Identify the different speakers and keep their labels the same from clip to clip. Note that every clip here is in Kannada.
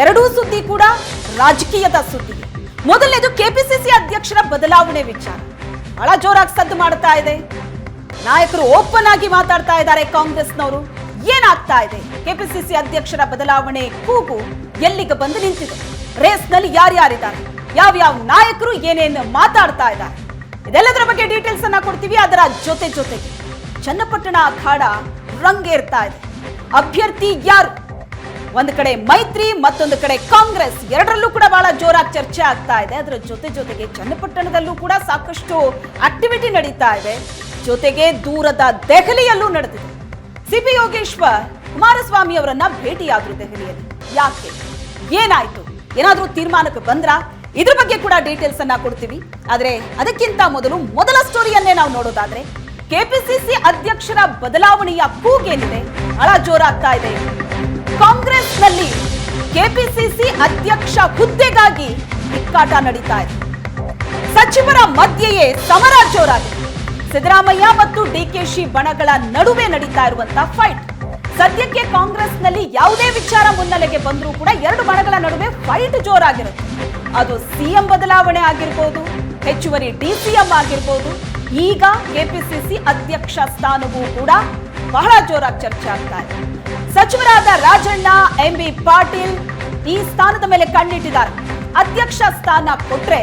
Speaker 1: ಎರಡೂ ಸುದ್ದಿ ಕೂಡ ರಾಜಕೀಯದ ಸುದ್ದಿ. ಮೊದಲನೇದು ಕೆಪಿಸಿಸಿ ಅಧ್ಯಕ್ಷರ ಬದಲಾವಣೆ ವಿಚಾರ ಬಹಳ ಜೋರಾಗಿ ಸದ್ದು ಮಾಡ್ತಾ ಇದೆ. ನಾಯಕರು ಓಪನ್ ಆಗಿ ಮಾತಾಡ್ತಾ ಇದ್ದಾರೆ. ಕಾಂಗ್ರೆಸ್ನವರು ಏನಾಗ್ತಾ ಇದೆ, ಕೆಪಿಸಿಸಿ ಅಧ್ಯಕ್ಷರ ಬದಲಾವಣೆ ಕೂಗು ಎಲ್ಲಿಗೆ ಬಂದು ನಿಂತಿದೆ, ರೇಸ್ನಲ್ಲಿ ಯಾರ್ಯಾರಿದ್ದಾರೆ, ಯಾವ್ಯಾವ ನಾಯಕರು ಏನೇನು ಮಾತಾಡ್ತಾ ಇದ್ದಾರೆ, ಇದೆಲ್ಲದರ ಬಗ್ಗೆ ಡೀಟೇಲ್ಸ್ ಅನ್ನ ಕೊಡ್ತೀವಿ. ಅದರ ಜೊತೆಗೆ ಚನ್ನಪಟ್ಟಣ ಅಖಾಡ ರಂಗೇರ್ತಾ ಇದೆ. ಅಭ್ಯರ್ಥಿ ಯಾರು, ಒಂದು ಕಡೆ ಮೈತ್ರಿ, ಮತ್ತೊಂದು ಕಡೆ ಕಾಂಗ್ರೆಸ್, ಎರಡರಲ್ಲೂ ಕೂಡ ಬಹಳ ಜೋರಾಗಿ ಚರ್ಚೆ ಆಗ್ತಾ ಇದೆ. ಅದರ ಜೊತೆಗೆ ಚನ್ನಪಟ್ಟಣದಲ್ಲೂ ಕೂಡ ಸಾಕಷ್ಟು ಆಕ್ಟಿವಿಟಿ ನಡೀತಾ ಇದೆ. ಜೊತೆಗೆ ದೂರದ ದೆಹಲಿಯಲ್ಲೂ ನಡೆದಿದೆ. ಸಿಪಿ ಯೋಗೇಶ್ವರ್ ಕುಮಾರಸ್ವಾಮಿ ಅವರನ್ನ ಭೇಟಿಯಾದ್ರು ದೆಹಲಿಯಲ್ಲಿ. ಯಾಕೆ, ಏನಾಯ್ತು, ಏನಾದ್ರೂ ತೀರ್ಮಾನಕ್ಕೆ ಬಂದ್ರ, ಇದ್ರ ಬಗ್ಗೆ ಕೂಡ ಡೀಟೇಲ್ಸ್ ಅನ್ನ ಕೊಡ್ತೀವಿ. ಆದ್ರೆ ಅದಕ್ಕಿಂತ ಮೊದಲ ಸ್ಟೋರಿಯನ್ನೇ ನಾವು ನೋಡೋದಾದ್ರೆ, ಕೆಪಿಸಿಸಿ ಅಧ್ಯಕ್ಷರ ಬದಲಾವಣೆಯ ಕೂಗೇನಿದೆ ಬಹಳ ಜೋರಾಗ್ತಾ ಇದೆ. ಕಾಂಗ್ರೆಸ್ನಲ್ಲಿ ಕೆಪಿಸಿಸಿ ಅಧ್ಯಕ್ಷ ಹುದ್ದೆಗಾಗಿ ತಿಕ್ಕಾಟ ನಡೀತಾ ಇದೆ. ಸಚಿವರ ಮಧ್ಯೆಯೇ ಸಮರ ಜೋರಾಗಿದೆ. ಸಿದ್ದರಾಮಯ್ಯ ಮತ್ತು ಡಿಕೆಶಿ ಬಣಗಳ ನಡುವೆ ನಡೀತಾ ಇರುವಂತಹ ಫೈಟ್. ಸದ್ಯಕ್ಕೆ ಕಾಂಗ್ರೆಸ್ನಲ್ಲಿ ಯಾವುದೇ ವಿಚಾರ ಮುನ್ನೆಲೆಗೆ ಬಂದರೂ ಕೂಡ ಎರಡು ಬಣಗಳ ನಡುವೆ ಫೈಟ್ ಜೋರಾಗಿರುತ್ತೆ. ಅದು ಸಿಎಂ ಬದಲಾವಣೆ ಆಗಿರ್ಬೋದು, ಹೆಚ್ಚುವರಿ ಡಿಸಿಎಂ ಆಗಿರ್ಬೋದು, ಈಗ ಕೆಪಿಸಿಸಿ ಅಧ್ಯಕ್ಷ ಸ್ಥಾನವೂ ಕೂಡ ಬಹಳ ಜೋರಾಗಿ ಚರ್ಚೆ ಆಗ್ತಾ ಇದೆ. ಸಚಿವರಾದ ರಾಜಣ್ಣ, ಎಂಬಿ ಪಾಟೀಲ್ ಈ ಸ್ಥಾನದ ಮೇಲೆ ಕಣ್ಣಿಟ್ಟಿದ್ದಾರೆ. ಅಧ್ಯಕ್ಷ ಸ್ಥಾನ ಕೊಟ್ರೆ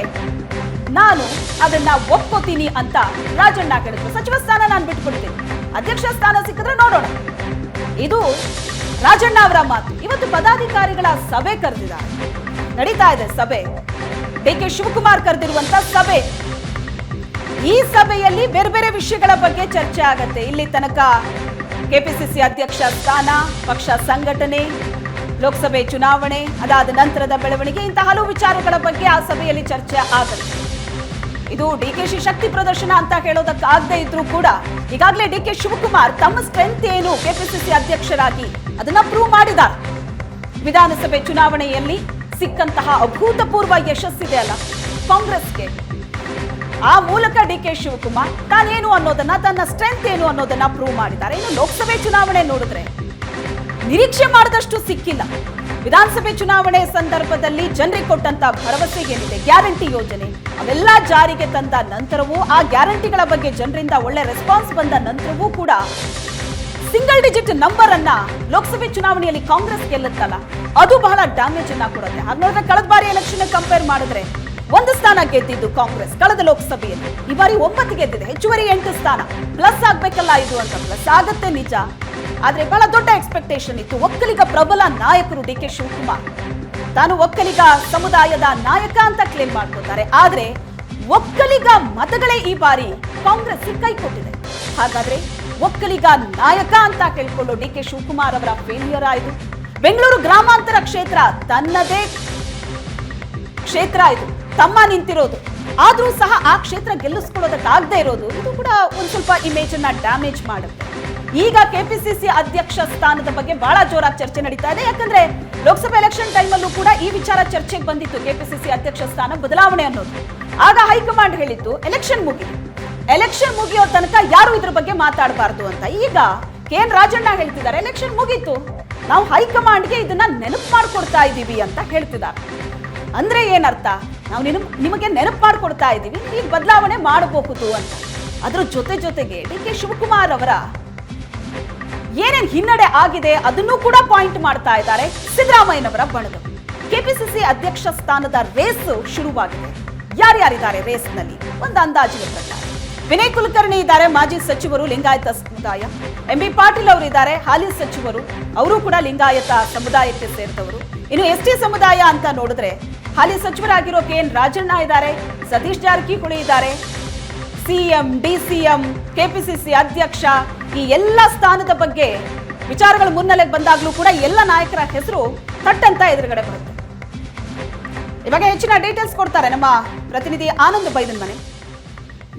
Speaker 1: ನಾನು ಅದನ್ನ ಒಪ್ಕೋತೀನಿ ಅಂತ ರಾಜಣ್ಣ ಹೇಳಿದ್ರು. ಸಚಿವ ಸ್ಥಾನ ನಾನು ಬಿಟ್ಕೊಡ್ತೀನಿ, ಅಧ್ಯಕ್ಷ ಸ್ಥಾನ ಸಿಕ್ಕಿದ್ರೆ ನೋಡೋಣ. ಇದು ರಾಜಣ್ಣ ಅವರ ಮಾತು. ಇವತ್ತು ಪದಾಧಿಕಾರಿಗಳ ಸಭೆ ಕರೆದಿದ್ದಾರೆ, ನಡೀತಾ ಇದೆ ಸಭೆ. ಡಿಕೆ ಶಿವಕುಮಾರ್ ಕರೆದಿರುವಂತ ಸಭೆ. ಈ ಸಭೆಯಲ್ಲಿ ಬೇರೆ ಬೇರೆ ವಿಷಯಗಳ ಬಗ್ಗೆ ಚರ್ಚೆ ಆಗತ್ತೆ. ಇಲ್ಲಿ ತನಕ ಕೆಪಿಸಿಸಿ ಅಧ್ಯಕ್ಷ ಸ್ಥಾನ, ಪಕ್ಷ ಸಂಘಟನೆ, ಲೋಕಸಭೆ ಚುನಾವಣೆ, ಅದಾದ ನಂತರದ ಬೆಳವಣಿಗೆ, ಇಂತಹ ಹಲವು ವಿಚಾರಗಳ ಬಗ್ಗೆ ಆ ಸಭೆಯಲ್ಲಿ ಚರ್ಚೆ ಆಗತ್ತೆ. ಇದು ಡಿಕೆಶಿ ಶಕ್ತಿ ಪ್ರದರ್ಶನ ಅಂತ ಹೇಳೋದಕ್ಕಾಗದೇ ಇದ್ರೂ ಕೂಡ ಈಗಾಗಲೇ ಡಿಕೆ ಶಿವಕುಮಾರ್ ತಮ್ಮ ಸ್ಟ್ರೆಂತ್ ಏನು ಕೆಪಿಸಿಸಿ ಅಧ್ಯಕ್ಷರಾಗಿ ಅದನ್ನ ಪ್ರೂವ್ ಮಾಡಿದ್ದಾರೆ. ವಿಧಾನಸಭೆ ಚುನಾವಣೆಯಲ್ಲಿ ಸಿಕ್ಕಂತಹ ಅಭೂತಪೂರ್ವ ಯಶಸ್ಸಿದೆ ಅಲ್ಲ ಕಾಂಗ್ರೆಸ್ಗೆ, ಆ ಮೂಲಕ ಡಿಕೆ ಶಿವಕುಮಾರ್ ತಾನೇನು ಅನ್ನೋದನ್ನ, ತನ್ನ ಸ್ಟ್ರೆಂತ್ ಏನು ಅನ್ನೋದನ್ನ ಪ್ರೂವ್ ಮಾಡಿದ್ದಾರೆ. ಇನ್ನು ಲೋಕಸಭೆ ಚುನಾವಣೆ ನೋಡಿದ್ರೆ ನಿರೀಕ್ಷೆ ಮಾಡಿದಷ್ಟು ಸಿಕ್ಕಿಲ್ಲ. ವಿಧಾನಸಭೆ ಚುನಾವಣೆ ಸಂದರ್ಭದಲ್ಲಿ ಜನರಿಗೆ ಕೊಟ್ಟಂತ ಭರವಸೆ ಏನಿದೆ, ಗ್ಯಾರಂಟಿ ಯೋಜನೆ, ಅವೆಲ್ಲ ಜಾರಿಗೆ ತಂದ ನಂತರವೂ, ಆ ಗ್ಯಾರಂಟಿಗಳ ಬಗ್ಗೆ ಜನರಿಂದ ಒಳ್ಳೆ ರೆಸ್ಪಾನ್ಸ್ ಬಂದ ನಂತರವೂ ಕೂಡ ಸಿಂಗಲ್ ಡಿಜಿಟ್ ನಂಬರ್ ಅನ್ನ ಲೋಕಸಭೆ ಚುನಾವಣೆಯಲ್ಲಿ ಕಾಂಗ್ರೆಸ್ ಗೆಲ್ಲುತ್ತಲ್ಲ, ಅದು ಬಹಳ ಡ್ಯಾಮೇಜ್ ಅನ್ನ ಕೊಡುತ್ತೆ. ಹಾಗೆ ನೋಡಿದ್ರೆ ಕಳೆದ ಬಾರಿ ಎಲೆಕ್ಷನ್ ಕಂಪೇರ್ ಮಾಡಿದ್ರೆ 1 ಸ್ಥಾನ ಗೆದ್ದಿದ್ದು ಕಾಂಗ್ರೆಸ್ ಕಳೆದ ಲೋಕಸಭೆಯಲ್ಲಿ. ಈ ಬಾರಿ 9 ಗೆದ್ದಿದೆ, ಹೆಚ್ಚುವರಿ 8 ಸ್ಥಾನ. ಪ್ಲಸ್ ಆಗ್ಬೇಕಲ್ಲ ಇದು ಅಂತ. ಪ್ಲಸ್ ಆಗತ್ತೆ ನಿಜ, ಆದ್ರೆ ಬಹಳ ದೊಡ್ಡ ಎಕ್ಸ್ಪೆಕ್ಟೇಷನ್ ಇತ್ತು. ಒಕ್ಕಲಿಗ ಪ್ರಬಲ ನಾಯಕರು ಡಿಕೆ ಶಿವಕುಮಾರ್ ತಾನು ಒಕ್ಕಲಿಗ ಸಮುದಾಯದ ನಾಯಕ ಅಂತ ಕ್ಲೇಮ್ ಮಾಡ್ಕೊತಾರೆ. ಆದ್ರೆ ಒಕ್ಕಲಿಗ ಮತಗಳೇ ಈ ಬಾರಿ ಕಾಂಗ್ರೆಸ್ ಕೈ ಕೊಟ್ಟಿದೆ. ಹಾಗಾದ್ರೆ ಒಕ್ಕಲಿಗ ನಾಯಕ ಅಂತ ಕೇಳ್ಕೊಂಡು ಡಿಕೆ ಶಿವಕುಮಾರ್ ಅವರ ಫೇಲಿಯರ್ ಆಯಿತು. ಬೆಂಗಳೂರು ಗ್ರಾಮಾಂತರ ಕ್ಷೇತ್ರ ತನ್ನದೇ ಕ್ಷೇತ್ರ ಇದು, ತಮ್ಮ ನಿಂತಿರೋದು, ಆದ್ರೂ ಸಹ ಆ ಕ್ಷೇತ್ರ ಗೆಲ್ಲಿಸ್ಕೊಳ್ಳೋದಕ್ಕಾಗದೇ ಇರೋದು, ಇದು ಕೂಡ ಒಂದ್ ಸ್ವಲ್ಪ ಇಮೇಜ್ ಅನ್ನ ಡ್ಯಾಮೇಜ್ ಮಾಡುತ್ತೆ. ಈಗ ಕೆಪಿಸಿಸಿ ಅಧ್ಯಕ್ಷ ಸ್ಥಾನದ ಬಗ್ಗೆ ಬಹಳ ಜೋರಾಗಿ ಚರ್ಚೆ ನಡೀತಾ ಇದೆ. ಯಾಕಂದ್ರೆ ಲೋಕಸಭಾ ಎಲೆಕ್ಷನ್ ಟೈಮಲ್ಲೂ ಕೂಡ ಈ ವಿಚಾರ ಚರ್ಚೆಗೆ ಬಂದಿತ್ತು, ಕೆಪಿಸಿಸಿ ಅಧ್ಯಕ್ಷ ಸ್ಥಾನ ಬದಲಾವಣೆ ಅನ್ನೋದು. ಆಗ ಹೈಕಮಾಂಡ್ ಹೇಳಿತ್ತು ಎಲೆಕ್ಷನ್ ಮುಗಿಯೋ ತನಕ ಯಾರು ಇದ್ರ ಬಗ್ಗೆ ಮಾತಾಡಬಾರ್ದು ಅಂತ. ಈಗ ಕೆಎನ್ ರಾಜಣ್ಣ ಹೇಳ್ತಿದ್ದಾರೆ ಎಲೆಕ್ಷನ್ ಮುಗೀತು, ನಾವು ಹೈಕಮಾಂಡ್ಗೆ ಇದನ್ನ ನೆನಪು ಮಾಡ್ಕೊಡ್ತಾ ಇದ್ದೀವಿ ಅಂತ ಹೇಳ್ತಿದ್ದಾರೆ. ಅಂದ್ರೆ ಏನರ್ಥ, ನಾವು ನಿಮಗೆ ನೆನಪು ಮಾಡ್ಕೊಡ್ತಾ ಇದ್ದೀವಿ, ಈಗ ಬದಲಾವಣೆ ಮಾಡಬಹುದು ಅಂತ. ಅದ್ರ ಜೊತೆಗೆ ಡಿಕೆ ಶಿವಕುಮಾರ್ ಅವರ ಏನೇನು ಹಿನ್ನಡೆ ಆಗಿದೆ ಅದನ್ನು ಕೂಡ ಪಾಯಿಂಟ್ ಮಾಡ್ತಾ ಇದ್ದಾರೆ ಸಿದ್ದರಾಮಯ್ಯನವರ ಬಣದ. ಕೆಪಿಸಿಸಿ ಅಧ್ಯಕ್ಷ ಸ್ಥಾನದ ರೇಸ್ ಶುರುವಾಗಿದೆ. ಯಾರ್ಯಾರಿದ್ದಾರೆ ರೇಸ್ನಲ್ಲಿ ಒಂದು ಅಂದಾಜಿನ ಪ್ರಕಾರ? ವಿನಯ್ ಕುಲಕರ್ಣಿ ಇದ್ದಾರೆ, ಮಾಜಿ ಸಚಿವರು, ಲಿಂಗಾಯತ ಸಮುದಾಯ. ಎಂಬಿ ಪಾಟೀಲ್ ಅವರು ಇದ್ದಾರೆ, ಹಾಲಿ ಸಚಿವರು, ಅವರು ಕೂಡ ಲಿಂಗಾಯತ ಸಮುದಾಯಕ್ಕೆ ಸೇರಿದವರು. ಇನ್ನು ಎಸ್ಟಿ ಸಮುದಾಯ ಅಂತ ನೋಡಿದ್ರೆ ಹಾಲಿ ಸಚಿವರಾಗಿರೋ ಕೆಎನ್ ರಾಜಣ್ಣ ಇದ್ದಾರೆ, ಸತೀಶ್ ಜಾರಕಿಹೊಳಿ ಇದ್ದಾರೆ, ಸಿಎಂ, ಡಿಸಿಎಂ, ಕೆಪಿಸಿಸಿ ಅಧ್ಯಕ್ಷ, ಈ ಎಲ್ಲ ಸ್ಥಾನದ ಬಗ್ಗೆ ವಿಚಾರಗಳು ಮುನ್ನೆಲೆಗೆ ಬಂದಾಗ್ಲೂ ಕೂಡ ಎಲ್ಲ ನಾಯಕರ ಹೆಸರು ತಟ್ಟಂತ ಎದುರುಗಡೆ ಬರುತ್ತೆ. ಇವಾಗ ಹೆಚ್ಚಿನ ಡೀಟೇಲ್ಸ್ ಕೊಡ್ತಾರೆ ನಮ್ಮ ಪ್ರತಿನಿಧಿ ಆನಂದ್ ಬೈದನ್ ಮನೆ,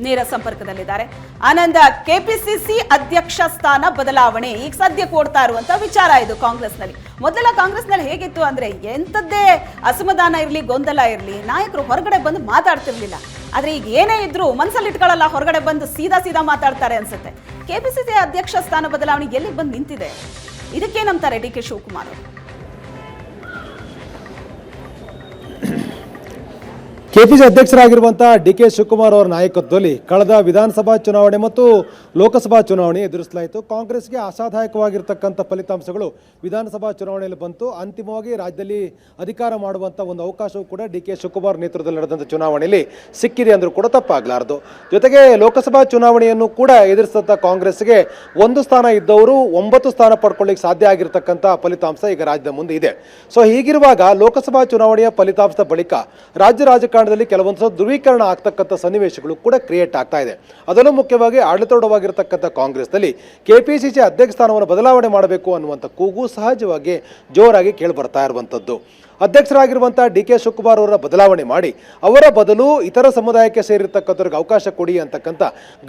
Speaker 1: ನೇರ ಸಂಪರ್ಕದಲ್ಲಿದ್ದಾರೆ. ಆನಂದ, ಕೆಪಿಸಿಸಿ ಅಧ್ಯಕ್ಷ ಸ್ಥಾನ ಬದಲಾವಣೆ ಈಗ ಸದ್ಯಕ್ಕೆ ಓಡ್ತಾ ಇರುವಂತ ವಿಚಾರ ಇದು ಕಾಂಗ್ರೆಸ್ನಲ್ಲಿ. ಮೊದಲ ಕಾಂಗ್ರೆಸ್ನಲ್ಲಿ ಹೇಗಿತ್ತು ಅಂದ್ರೆ ಎಂಥದ್ದೇ ಅಸಮಾಧಾನ ಇರಲಿ, ಗೊಂದಲ ಇರಲಿ, ನಾಯಕರು ಹೊರಗಡೆ ಬಂದು ಮಾತಾಡ್ತಿರ್ಲಿಲ್ಲ. ಆದ್ರೆ ಈಗ ಏನೇ ಇದ್ರು ಮನಸ್ಸಲ್ಲಿ ಇಟ್ಕೊಳ್ಳಲ್ಲ, ಹೊರಗಡೆ ಬಂದು ಸೀದಾ ಮಾತಾಡ್ತಾರೆ ಅನ್ಸುತ್ತೆ. ಕೆಪಿಸಿಸಿ ಅಧ್ಯಕ್ಷ ಸ್ಥಾನ ಬದಲಾವಣೆ ಎಲ್ಲಿ ಬಂದು ನಿಂತಿದೆ, ಇದಕ್ಕೇನಂತಾರೆ ಡಿಕೆ ಶಿವಕುಮಾರ್ ಅವರು?
Speaker 2: ಕೆಪಿಸಿ ಅಧ್ಯಕ್ಷರಾಗಿರುವಂತಹ ಡಿ.ಕೆ. ಶಿವಕುಮಾರ್ ಅವರ ನಾಯಕತ್ವದಲ್ಲಿ ಕಳೆದ ವಿಧಾನಸಭಾ ಚುನಾವಣೆ ಮತ್ತು ಲೋಕಸಭಾ ಚುನಾವಣೆ ಎದುರಿಸಲಾಯಿತು. ಕಾಂಗ್ರೆಸ್ಗೆ ಅಸಾಧಾಯಕವಾಗಿರ್ತಕ್ಕಂಥ ಫಲಿತಾಂಶಗಳು ವಿಧಾನಸಭಾ ಚುನಾವಣೆಯಲ್ಲಿ ಬಂತು. ಅಂತಿಮವಾಗಿ ರಾಜ್ಯದಲ್ಲಿ ಅಧಿಕಾರ ಮಾಡುವಂಥ ಒಂದು ಅವಕಾಶವೂ ಕೂಡ ಡಿ.ಕೆ. ಶಿವಕುಮಾರ್ ನೇತೃತ್ವದಲ್ಲಿ ನಡೆದಂಥ ಚುನಾವಣೆಯಲ್ಲಿ ಸಿಕ್ಕಿದೆ ಅಂದರೂ ಕೂಡ ತಪ್ಪಾಗಲಾರದು. ಜೊತೆಗೆ ಲೋಕಸಭಾ ಚುನಾವಣೆಯನ್ನು ಕೂಡ ಎದುರಿಸಿದಂಥ ಕಾಂಗ್ರೆಸ್ಗೆ 1 ಸ್ಥಾನ ಇದ್ದವರು 9 ಸ್ಥಾನ ಪಡ್ಕೊಳ್ಳಿಕ್ಕೆ ಸಾಧ್ಯ ಆಗಿರ್ತಕ್ಕಂಥ ಫಲಿತಾಂಶ ಈಗ ರಾಜ್ಯದ ಮುಂದೆ ಇದೆ. ಸೊ ಹೀಗಿರುವಾಗ ಲೋಕಸಭಾ ಚುನಾವಣೆಯ ಫಲಿತಾಂಶದ ಬಳಿಕ ರಾಜ್ಯ ರಾಜಕಾರಣದಲ್ಲಿ ಕೆಲವೊಂದು ಧ್ರುವೀಕರಣ ಆಗ್ತಕ್ಕಂಥ ಸನ್ನಿವೇಶಗಳು ಕೂಡ ಕ್ರಿಯೇಟ್ ಆಗ್ತಾ ಇದೆ. ಅದರಲ್ಲೂ ಮುಖ್ಯವಾಗಿ ಆಡಳಿತಾರೂಢವಾಗಿರ್ತಕ್ಕಂಥ ಕಾಂಗ್ರೆಸ್ನಲ್ಲಿ ಕೆಪಿಸಿಸಿ ಅಧ್ಯಕ್ಷ ಸ್ಥಾನವನ್ನು ಬದಲಾವಣೆ ಮಾಡಬೇಕು ಅನ್ನುವಂಥ ಕೂಗು ಸಹಜವಾಗಿ ಜೋರಾಗಿ ಕೇಳಿಬರ್ತಾ ಇರುವಂಥದ್ದು. ಅಧ್ಯಕ್ಷರಾಗಿರುವಂಥ ಡಿ.ಕೆ. ಶಿವಕುಮಾರ್ ಅವರ ಬದಲಾವಣೆ ಮಾಡಿ ಅವರ ಬದಲು ಇತರ ಸಮುದಾಯಕ್ಕೆ ಸೇರಿರ್ತಕ್ಕಂಥವ್ರಿಗೆ ಅವಕಾಶ ಕೊಡಿ ಅಂತಕ್ಕಂಥ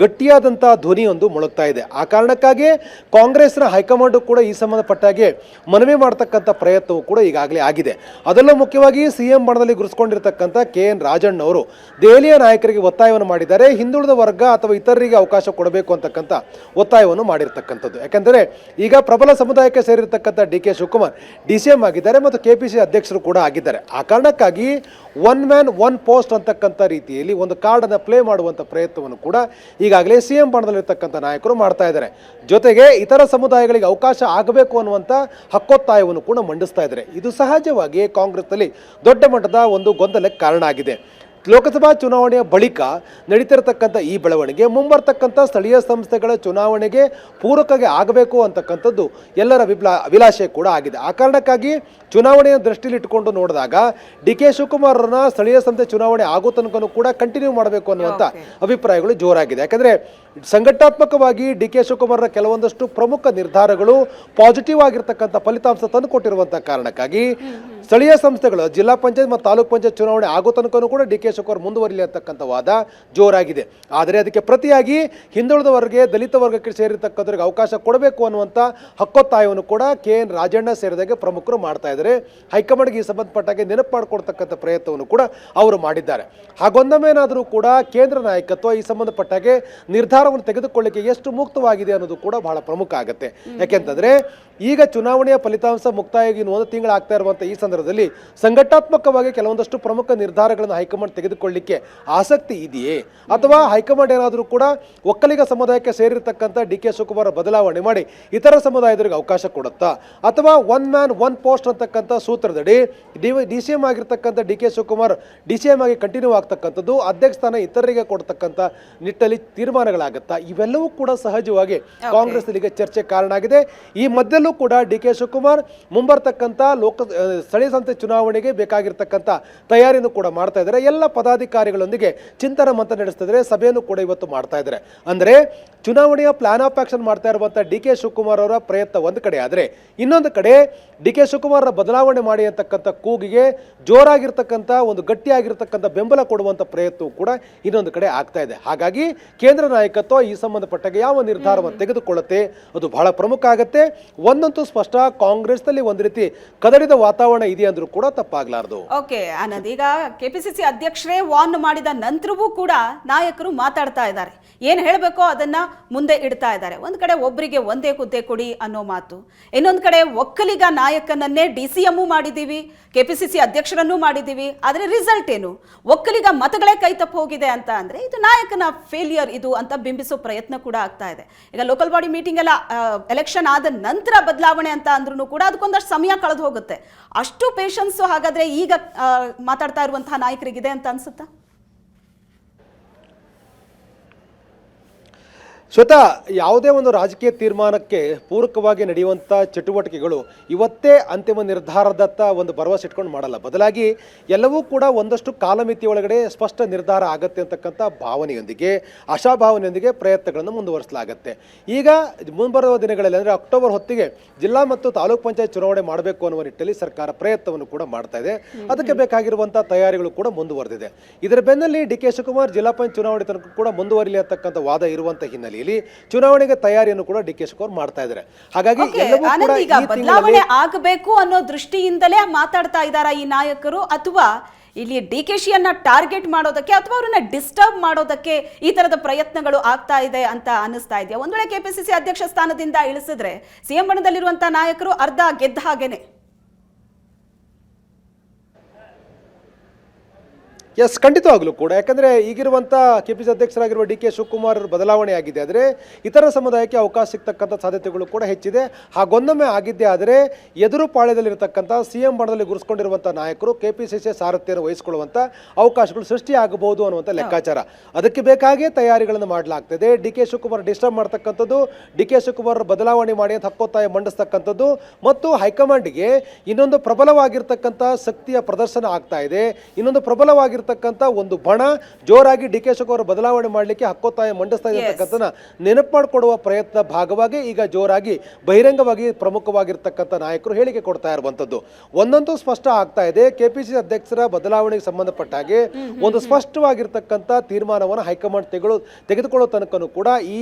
Speaker 2: ಗಟ್ಟಿಯಾದಂಥ ಧ್ವನಿಯೊಂದು ಮೊಳಗ್ತಾ ಇದೆ. ಆ ಕಾರಣಕ್ಕಾಗಿ ಕಾಂಗ್ರೆಸ್ನ ಹೈಕಮಾಂಡ್ ಕೂಡ ಈ ಸಂಬಂಧಪಟ್ಟಾಗೆ ಮನವಿ ಮಾಡತಕ್ಕಂಥ ಪ್ರಯತ್ನವೂ ಕೂಡ ಈಗಾಗಲೇ ಆಗಿದೆ. ಅದರಲ್ಲೂ ಮುಖ್ಯವಾಗಿ ಸಿಎಂ ಬಣದಲ್ಲಿ ಗುರುಸ್ಕೊಂಡಿರ್ತಕ್ಕಂಥ ಕೆ.ಎನ್. ರಾಜಣ್ಣ ಅವರು ದೆಹಲಿಯ ನಾಯಕರಿಗೆ ಒತ್ತಾಯವನ್ನು ಮಾಡಿದ್ದಾರೆ. ಹಿಂದುಳಿದ ವರ್ಗ ಅಥವಾ ಇತರರಿಗೆ ಅವಕಾಶ ಕೊಡಬೇಕು ಅಂತಕ್ಕಂಥ ಒತ್ತಾಯವನ್ನು ಮಾಡಿರ್ತಕ್ಕಂಥದ್ದು. ಯಾಕಂದರೆ ಈಗ ಪ್ರಬಲ ಸಮುದಾಯಕ್ಕೆ ಸೇರಿರ್ತಕ್ಕಂಥ ಡಿ.ಕೆ. ಶಿವಕುಮಾರ್ ಡಿ.ಸಿ.ಎಂ ಆಗಿದ್ದಾರೆ ಮತ್ತು ಕೆಪಿಸಿ ಅಧ್ಯಕ್ಷರು ಕೂಡ ಆಗಿದ್ದಾರೆ. ಆ ಕಾರಣಕ್ಕಾಗಿ 1 ಮ್ಯಾನ್ 1 ಪೋಸ್ಟ್ ಅಂತಕ್ಕಂಥ ರೀತಿಯಲ್ಲಿ ಒಂದು ಕಾರ್ಡನ್ನು ಪ್ಲೇ ಮಾಡುವಂಥ ಪ್ರಯತ್ನವನ್ನು ಕೂಡ ಈಗಾಗಲೇ ಸಿಎಂ ಬಣದಲ್ಲಿರ್ತಕ್ಕಂಥ ನಾಯಕರು ಮಾಡ್ತಾ ಇದ್ದಾರೆ. ಜೊತೆಗೆ ಇತರ ಸಮುದಾಯಗಳಿಗೆ ಅವಕಾಶ ಆಗಬೇಕು ಅನ್ನುವಂಥ ಹಕ್ಕೊತ್ತಾಯವನ್ನು ಕೂಡ ಮಂಡಿಸ್ತಾ ಇದ್ದಾರೆ. ಇದು ಸಹಜವಾಗಿ ಕಾಂಗ್ರೆಸ್ನಲ್ಲಿ ದೊಡ್ಡ ಮಟ್ಟದ ಒಂದು ಗೊಂದಲಕ್ಕೆ ಕಾರಣ ಆಗಿದೆ. ಲೋಕಸಭಾ ಚುನಾವಣೆಯ ಬಳಿಕ ನಡೀತಿರತಕ್ಕಂಥ ಈ ಬೆಳವಣಿಗೆ ಮುಂಬರ್ತಕ್ಕಂಥ ಸ್ಥಳೀಯ ಸಂಸ್ಥೆಗಳ ಚುನಾವಣೆಗೆ ಪೂರಕವಾಗಿ ಆಗಬೇಕು ಅಂತಕ್ಕಂಥದ್ದು ಎಲ್ಲರ ಅಭಿಲಾಷೆ ಕೂಡ ಆಗಿದೆ. ಆ ಕಾರಣಕ್ಕಾಗಿ ಚುನಾವಣೆಯ ದೃಷ್ಟಿಯಲ್ಲಿ ಇಟ್ಟುಕೊಂಡು ನೋಡಿದಾಗ ಡಿ.ಕೆ. ಶಿವಕುಮಾರರನ್ನ ಸ್ಥಳೀಯ ಸಂಸ್ಥೆ ಚುನಾವಣೆ ಆಗೋ ತನಕನೂ ಕೂಡ ಕಂಟಿನ್ಯೂ ಮಾಡಬೇಕು ಅನ್ನುವಂಥ ಅಭಿಪ್ರಾಯಗಳು ಜೋರಾಗಿದೆ. ಯಾಕಂದರೆ ಸಂಘಟನಾತ್ಮಕವಾಗಿ ಡಿ.ಕೆ. ಶಿವಕುಮಾರರ ಕೆಲವೊಂದಷ್ಟು ಪ್ರಮುಖ ನಿರ್ಧಾರಗಳು ಪಾಸಿಟಿವ್ ಆಗಿರ್ತಕ್ಕಂಥ ಫಲಿತಾಂಶ ತಂದುಕೊಟ್ಟಿರುವಂಥ ಕಾರಣಕ್ಕಾಗಿ ಸ್ಥಳೀಯ ಸಂಸ್ಥೆಗಳು ಜಿಲ್ಲಾ ಪಂಚಾಯತ್ ಮತ್ತು ತಾಲೂಕ್ ಪಂಚಾಯತ್ ಚುನಾವಣೆ ಆಗೋ ತನಕನೂ ಕೂಡ ಡಿ.ಕೆ. ಶಿವಕುಮಾರ್ ಮುಂದುವರಿಲಿ ಅಂತಕ್ಕಂಥ ವಾದ ಜೋರಾಗಿದೆ. ಆದರೆ ಅದಕ್ಕೆ ಪ್ರತಿಯಾಗಿ ಹಿಂದುಳಿದ ವರ್ಗ ದಲಿತ ವರ್ಗಕ್ಕೆ ಸೇರಿರ್ತಕ್ಕಂಥವ್ರಿಗೆ ಅವಕಾಶ ಕೊಡಬೇಕು ಅನ್ನುವಂಥ ಹಕ್ಕೊತ್ತಾಯವನ್ನು ಕೂಡ ಕೆ.ಎನ್. ರಾಜಣ್ಣ ಸೇರಿದಾಗೆ ಪ್ರಮುಖರು ಮಾಡ್ತಾ ಇದ್ದಾರೆ. ಹೈಕಮಾಂಡ್ಗೆ ಈ ಸಂಬಂಧಪಟ್ಟಾಗೆ ನೆನಪು ಮಾಡಿಕೊಡ್ತಕ್ಕಂಥ ಪ್ರಯತ್ನವನ್ನು ಕೂಡ ಅವರು ಮಾಡಿದ್ದಾರೆ. ಹಾಗೊಂದಮೇನಾದರೂ ಕೂಡ ಕೇಂದ್ರ ನಾಯಕತ್ವ ಈ ಸಂಬಂಧಪಟ್ಟಾಗೆ ನಿರ್ಧಾರವನ್ನು ತೆಗೆದುಕೊಳ್ಳಿಕ್ಕೆ ಎಷ್ಟು ಮುಕ್ತವಾಗಿದೆ ಅನ್ನೋದು ಕೂಡ ಬಹಳ ಪ್ರಮುಖ ಆಗುತ್ತೆ. ಯಾಕೆಂತಂದ್ರೆ ಈಗ ಚುನಾವಣೆಯ ಫಲಿತಾಂಶ ಮುಕ್ತಾಯವಾಗಿ 1 ತಿಂಗಳಾಗ್ತಾ ಇರುವಂಥ ಈ ಸಂದರ್ಭದಲ್ಲಿ ಸಂಘಟನಾತ್ಮಕವಾಗಿ ಕೆಲವೊಂದಷ್ಟು ಪ್ರಮುಖ ನಿರ್ಧಾರಗಳನ್ನು ಹೈಕಮಾಂಡ್ ತೆಗೆದುಕೊಳ್ಳಿಕ್ಕೆ ಆಸಕ್ತಿ ಇದೆಯೇ, ಅಥವಾ ಹೈಕಮಾಂಡ್ ಏನಾದರೂ ಕೂಡ ಒಕ್ಕಲಿಗ ಸಮುದಾಯಕ್ಕೆ ಸೇರಿರ್ತಕ್ಕಂಥ ಡಿ.ಕೆ. ಶಿವಕುಮಾರ್ ಬದಲಾವಣೆ ಮಾಡಿ ಇತರ ಸಮುದಾಯದವರಿಗೆ ಅವಕಾಶ ಕೊಡುತ್ತಾ, ಅಥವಾ 1 ಮ್ಯಾನ್ 1 ಪೋಸ್ಟ್ ಅಂತಕ್ಕಂಥ ಸೂತ್ರದಡಿ ಡಿ.ಸಿ.ಎಂ ಆಗಿರ್ತಕ್ಕಂಥ ಡಿ.ಕೆ. ಶಿವಕುಮಾರ್ ಡಿ.ಸಿ.ಎಂ ಆಗಿ ಕಂಟಿನ್ಯೂ ಆಗ್ತಕ್ಕಂಥದ್ದು, ಅಧ್ಯಕ್ಷ ಸ್ಥಾನ ಇತರರಿಗೆ ಕೊಡ್ತಕ್ಕಂಥ ನಿಟ್ಟಲ್ಲಿ ತೀರ್ಮಾನಗಳಾಗುತ್ತಾ, ಇವೆಲ್ಲವೂ ಕೂಡ ಸಹಜವಾಗಿ ಕಾಂಗ್ರೆಸ್ನಲ್ಲಿಗೆ ಚರ್ಚೆ ಕಾರಣ ಆಗಿದೆ. ಈ ಮಧ್ಯಲ್ಲೂ ಕೂಡ ಡಿ.ಕೆ. ಶಿವಕುಮಾರ್ ಮುಂಬರ್ತಕ್ಕಂಥ ಸ್ಥಳೀಯ ಸಂಸ್ಥೆ ಚುನಾವಣೆಗೆ ಬೇಕಾಗಿರ್ತಕ್ಕಂಥ ತಯಾರಿಯನ್ನು ಕೂಡ ಮಾಡ್ತಾ ಇದ್ದಾರೆ. ಎಲ್ಲ ಪದಾಧಿಕಾರಿಗಳೊಂದಿಗೆ ಚಿಂತನ ಮಂಥನ ನಡೆಸ್ತಿದ್ದಾರೆ. ಸಭೆಯನ್ನು ಕೂಡ ಇವತ್ತು ಮಾಡ್ತಾ ಇದ್ದಾರೆ. ಅಂದರೆ ಚುನಾವಣೆಯ ಪ್ಲಾನ್ ಆಫ್ ಆಕ್ಷನ್ ಮಾಡ್ತಾ ಇರುವಂಥ ಡಿ.ಕೆ. ಶಿವಕುಮಾರ್ ಅವರ ಪ್ರಯತ್ನ ಒಂದು ಕಡೆ ಆದರೆ, ಇನ್ನೊಂದು ಕಡೆ ಡಿ.ಕೆ. ಶಿವಕುಮಾರ್ ಬದಲಾವಣೆ ಮಾಡಿ ಅಂತಕ್ಕಂಥ ಕೂಗಿಗೆ ಜೋರಾಗಿರ್ತಕ್ಕಂಥ ಒಂದು ಗಟ್ಟಿಯಾಗಿರ್ತಕ್ಕಂಥ ಬೆಂಬಲ ಕೊಡುವಂಥ ಪ್ರಯತ್ನವೂ ಕೂಡ ಇನ್ನೊಂದು ಕಡೆ ಆಗ್ತಾ ಇದೆ. ಹಾಗಾಗಿ ಕೇಂದ್ರ ನಾಯಕತ್ವ ಈ ಸಂಬಂಧಪಟ್ಟಾಗ ಯಾವ ನಿರ್ಧಾರವನ್ನು ತೆಗೆದುಕೊಳ್ಳುತ್ತೆ ಅದು ಬಹಳ ಪ್ರಮುಖ ಆಗುತ್ತೆ. ಒಂದಂತೂ ಸ್ಪಷ್ಟ, ಕಾಂಗ್ರೆಸ್ನಲ್ಲಿ ಒಂದು ರೀತಿ ಕದಡಿದ ವಾತಾವರಣ ಇದೆ ಅಂದ್ರೂ ಕೂಡ ತಪ್ಪಾಗಲಾರದು.
Speaker 1: ಓಕೆ ಆನಂದ್, ಈಗ ಕೆಪಿಸಿಸಿ ಅಧ್ಯಕ್ಷರೇ ವಾರ್ನ್ ಮಾಡಿದ ನಂತರವೂ ಕೂಡ ನಾಯಕರು ಮಾತಾಡ್ತಾ ಇದ್ದಾರೆ. ಏನು ಹೇಳಬೇಕೋ ಅದನ್ನ ಮುಂದೆ ಇಡ್ತಾ ಇದ್ದಾರೆ. ಒಂದ್ ಕಡೆ ಒಬ್ಬರಿಗೆ ಒಂದೇ ಹುದ್ದೆ ಕೊಡಿ ಅನ್ನೋ ಮಾತು, ಇನ್ನೊಂದು ಕಡೆ ಒಕ್ಕಲಿಗ ನಾಯಕನನ್ನೇ ಡಿ.ಸಿ.ಎಂ ಮಾಡಿದ್ದೀವಿ, ಕೆಪಿಸಿಸಿ ಅಧ್ಯಕ್ಷರನ್ನೂ ಮಾಡಿದ್ದೀವಿ, ಆದರೆ ರಿಸಲ್ಟ್ ಏನು, ಒಕ್ಕಲಿಗ ಮತಗಳೇ ಕೈ ತಪ್ಪು ಹೋಗಿದೆ ಅಂತ ಅಂದ್ರೆ ಇದು ನಾಯಕನ ಫೇಲಿಯರ್ ಇದು ಅಂತ ಬಿಂಬಿಸೋ ಪ್ರಯತ್ನ ಕೂಡ ಆಗ್ತಾ ಇದೆ. ಈಗ ಲೋಕಲ್ ಬಾಡಿ ಮೀಟಿಂಗ್ ಎಲ್ಲ ಎಲೆಕ್ಷನ್ ಆದ ನಂತರ ಬದಲಾವಣೆ ಅಂತ ಅಂದ್ರೂ ಕೂಡ ಅದಕ್ಕೊಂದಷ್ಟು ಸಮಯ ಕಳೆದು ಹೋಗುತ್ತೆ. ಅಷ್ಟು ಪೇಷನ್ಸ್ ಹಾಗಾದ್ರೆ ಈಗ ಮಾತಾಡ್ತಾ ಇರುವಂತಹ ನಾಯಕರಿಗಿದೆ ಅಂತ ಅನ್ಸುತ್ತಾ?
Speaker 2: ಸ್ವತಃ ಯಾವುದೇ ಒಂದು ರಾಜಕೀಯ ತೀರ್ಮಾನಕ್ಕೆ ಪೂರಕವಾಗಿ ನಡೆಯುವಂಥ ಚಟುವಟಿಕೆಗಳು ಇವತ್ತೇ ಅಂತಿಮ ನಿರ್ಧಾರದತ್ತ ಒಂದು ಭರವಸೆ ಇಟ್ಕೊಂಡು ಮಾಡಲ್ಲ. ಬದಲಾಗಿ ಎಲ್ಲವೂ ಕೂಡ ಒಂದಷ್ಟು ಕಾಲಮಿತಿ ಒಳಗಡೆ ಸ್ಪಷ್ಟ ನಿರ್ಧಾರ ಆಗತ್ತೆ ಅಂತಕ್ಕಂಥ ಭಾವನೆಯೊಂದಿಗೆ, ಆಶಾಭಾವನೆಯೊಂದಿಗೆ ಪ್ರಯತ್ನಗಳನ್ನು ಮುಂದುವರಿಸಲಾಗತ್ತೆ. ಈಗ ಮುಂಬರುವ ದಿನಗಳಲ್ಲಿ ಅಂದರೆ ಅಕ್ಟೋಬರ್ ಹೊತ್ತಿಗೆ ಜಿಲ್ಲಾ ಮತ್ತು ತಾಲೂಕ್ ಪಂಚಾಯತ್ ಚುನಾವಣೆ ಮಾಡಬೇಕು ಅನ್ನುವ ನಿಟ್ಟಲ್ಲಿ ಸರ್ಕಾರ ಪ್ರಯತ್ನವನ್ನು ಕೂಡ ಮಾಡ್ತಾ ಇದೆ. ಅದಕ್ಕೆ ಬೇಕಾಗಿರುವಂಥ ತಯಾರಿಗಳು ಕೂಡ ಮುಂದುವರೆದಿದೆ. ಇದರ ಬೆನ್ನಲ್ಲಿ ಡಿ.ಕೆ. ಶಿವಕುಮಾರ್ ಜಿಲ್ಲಾ ಪಂಚಾಯತ್ ಚುನಾವಣೆ ತನಕ ಕೂಡ ಮುಂದುವರಿಲಿ ಅಂತಕ್ಕಂಥ ವಾದ ಇರುವಂಥ ಹಿನ್ನೆಲೆ ಚುನಾವಣೆಗೆ ತಯಾರಿಯನ್ನು ಕೂಡ ಡಿ.ಕೆ. ಶಿವಕುಮಾರ್ ಮಾಡ್ತಾ ಇದ್ದಾರೆ. ಹಾಗಾಗಿ
Speaker 1: ಬದಲಾವಣೆ ಆಗಬೇಕು ಅನ್ನೋ ದೃಷ್ಟಿಯಿಂದಲೇ ಮಾತಾಡ್ತಾ ಇದ್ದಾರಾ ಈ ನಾಯಕರು, ಅಥವಾ ಇಲ್ಲಿ ಡಿ.ಕೆ.ಶಿಯನ್ನ ಟಾರ್ಗೆಟ್ ಮಾಡೋದಕ್ಕೆ ಅಥವಾ ಅವರನ್ನ ಡಿಸ್ಟರ್ಬ್ ಮಾಡೋದಕ್ಕೆ ಈ ತರದ ಪ್ರಯತ್ನಗಳು ಆಗ್ತಾ ಇದೆ ಅಂತ ಅನಿಸ್ತಾ ಇದೆಯಾ? ಒಂದ್ ವೇಳೆ ಕೆಪಿಸಿಸಿ ಅಧ್ಯಕ್ಷ ಸ್ಥಾನದಿಂದ ಇಳಿಸಿದ್ರೆ ಸಿಎಂ ಬಣದಲ್ಲಿರುವಂತಹ ನಾಯಕರು ಅರ್ಧ ಗೆದ್ದ ಹಾಗೇನೆ.
Speaker 2: ಎಸ್, ಖಂಡಿತವಾಗ್ಲೂ ಕೂಡ. ಯಾಕಂದರೆ ಈಗಿರುವಂಥ ಕೆಪಿಸಿ ಅಧ್ಯಕ್ಷರಾಗಿರುವ ಡಿ ಕೆ ಶಿವಕುಮಾರ್ ಬದಲಾವಣೆ ಆಗಿದೆ ಆದರೆ ಇತರ ಸಮುದಾಯಕ್ಕೆ ಅವಕಾಶ ಸಿಗ್ತಕ್ಕಂಥ ಸಾಧ್ಯತೆಗಳು ಕೂಡ ಹೆಚ್ಚಿದೆ. ಹಾಗೊಂದೊಮ್ಮೆ ಆಗಿದ್ದೇ ಆದರೆ ಎದುರು ಪಾಳ್ಯದಲ್ಲಿರತಕ್ಕಂಥ CM ಬಣದಲ್ಲಿ ಗುರುಸ್ಕೊಂಡಿರುವಂಥ ನಾಯಕರು KPCC ಸಾರಥ್ಯವನ್ನು ವಹಿಸಿಕೊಳ್ಳುವಂಥ ಅವಕಾಶಗಳು ಸೃಷ್ಟಿಯಾಗಬಹುದು ಅನ್ನುವಂಥ ಲೆಕ್ಕಾಚಾರ. ಅದಕ್ಕೆ ಬೇಕಾಗಿಯೇ ತಯಾರಿಗಳನ್ನು ಮಾಡಲಾಗ್ತದೆ. ಡಿ ಕೆ ಶಿವಕುಮಾರ್ ಡಿಸ್ಟರ್ಬ್ ಮಾಡ್ತಕ್ಕಂಥದ್ದು, ಡಿ ಕೆ ಶಿವಕುಮಾರ್ ಬದಲಾವಣೆ ಮಾಡಿ ಅಂತ ಹಕ್ಕೊತ್ತಾಯ ಮಂಡಿಸ್ತಕ್ಕಂಥದ್ದು ಮತ್ತು ಹೈಕಮಾಂಡ್ಗೆ ಇನ್ನೊಂದು ಪ್ರಬಲವಾಗಿರ್ತಕ್ಕಂಥ ಶಕ್ತಿಯ ಪ್ರದರ್ಶನ ಆಗ್ತಾ ಇದೆ. ಇನ್ನೊಂದು ಪ್ರಬಲವಾಗಿರ್ತಕ್ಕಂಥ ಒಂದು ಬಣ ಜೋರಾಗಿ ಡಿ ಕೆ ಶಿವಕುಮಾರ್ ಬದಲಾವಣೆ ಮಾಡಲಿಕ್ಕೆ ಹಕ್ಕೊತ್ತಾಯ ಮಂಡಿಸ್ತಾ ಇರತಕ್ಕಂಥನ್ನ ನೆನಪು ಮಾಡಿಕೊಡುವ ಪ್ರಯತ್ನ ಭಾಗವಾಗಿ ಈಗ ಜೋರಾಗಿ ಬಹಿರಂಗವಾಗಿ ಪ್ರಮುಖವಾಗಿರ್ತಕ್ಕಂಥ ನಾಯಕರು ಹೇಳಿಕೆ ಕೊಡ್ತಾ ಇರುವಂಥದ್ದು. ಒಂದಂತೂ ಸ್ಪಷ್ಟ ಆಗ್ತಾ ಇದೆ, KPCC ಅಧ್ಯಕ್ಷರ ಬದಲಾವಣೆಗೆ ಸಂಬಂಧಪಟ್ಟ ಹಾಗೆ ಒಂದು ಸ್ಪಷ್ಟವಾಗಿರ್ತಕ್ಕಂಥ ತೀರ್ಮಾನವನ್ನು ಹೈಕಮಾಂಡ್ ತೆಗೆದುಕೊಳ್ಳೋ ತನಕನೂ ಕೂಡ ಈ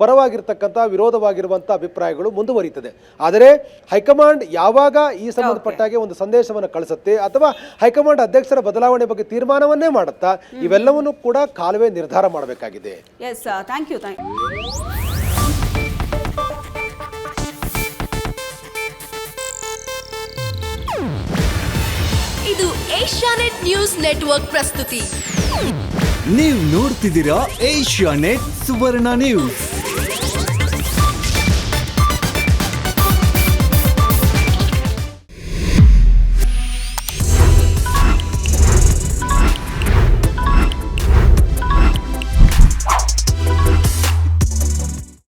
Speaker 2: ಪರವಾಗಿರ್ತಕ್ಕಂಥ ವಿರೋಧವಾಗಿರುವಂಥ ಅಭಿಪ್ರಾಯಗಳು ಮುಂದುವರಿಯುತ್ತದೆ. ಆದರೆ ಹೈಕಮಾಂಡ್ ಯಾವಾಗ ಈ ಸಂಬಂಧಪಟ್ಟ ಹಾಗೆ ಒಂದು ಸಂದೇಶವನ್ನು ಕಳಿಸುತ್ತೆ ಅಥವಾ ಹೈಕಮಾಂಡ್ ಅಧ್ಯಕ್ಷರ ಬದಲಾವಣೆ ಬಗ್ಗೆ ತೀರ್ಮಾನವನ್ನೇ ಮಾಡುತ್ತಾ ಇವೆಲ್ಲವನ್ನೂ ಕೂಡ ಕಾಲುವೆ ನಿರ್ಧಾರ ಮಾಡಬೇಕಾಗಿದೆ.
Speaker 1: Yes, thank you.
Speaker 3: ಇದು ಏಷ್ಯಾನೆಟ್ ನ್ಯೂಸ್ ನೆಟ್ವರ್ಕ್ ಪ್ರಸ್ತುತಿ.
Speaker 4: ನೀವು ನೋಡ್ತಿದ್ದೀರಾ ಏಷ್ಯಾನೆಟ್ ಸುವರ್ಣ ನ್ಯೂಸ್.